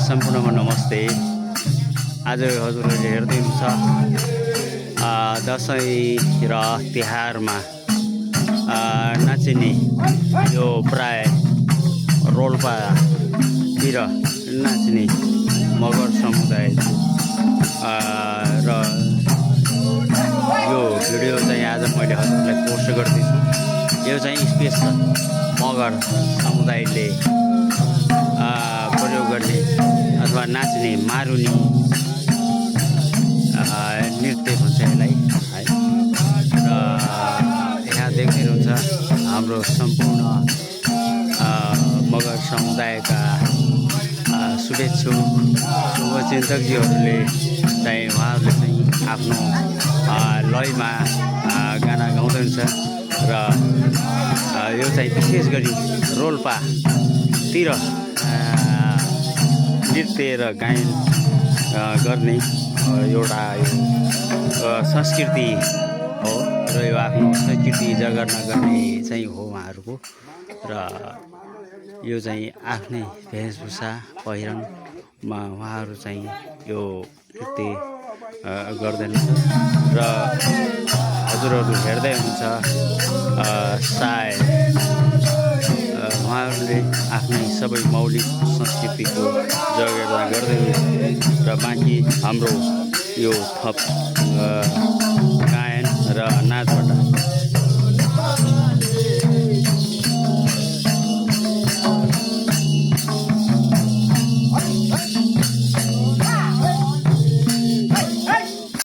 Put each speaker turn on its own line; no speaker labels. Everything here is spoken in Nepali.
सम्पूर्णमा नमस्ते। आज हजुरहरूले हेर्दै हुनुहुन्छ दसैँ र तिहारमा नाचिने यो प्राय रोल्पातिर नाच्ने मगर समुदाय र यो भिडियो चाहिँ आज मैले हजुरलाई पोस्ट गर्दैछु। यो चाहिँ स्पेसल मगर समुदायले प्रयोग गर्ने अथवा नाच्ने मारुनी नृत्य भन्छ यसलाई है। र यहाँ देख्दै हुनुहुन्छ हाम्रो सम्पूर्ण मगर समुदायका शुभचिन्तकजीहरूले चाहिँ उहाँहरूले चाहिँ आफ्नो लयमा गाना गाउँदै हुन्छ र यो चाहिँ विशेष गरी रोल्पातिर नृत्य र गायन गर्ने एउटा संस्कृति हो र यो आफ्नो संस्कृति जगर्ना गर्ने चाहिँ हो उहाँहरूको। र यो चाहिँ आफ्नै वेशभूषा पहिरनमा उहाँहरू चाहिँ यो नृत्य गर्दैन र हजुरहरू हेर्दै हुनुहुन्छ सायद उहाँहरूले आफ्नै सबै मौलिक संस्कृतिको जगेर्ना गर्दै हुनुहुन्छ र बाँकी हाम्रो यो थप गायन र नाचबाट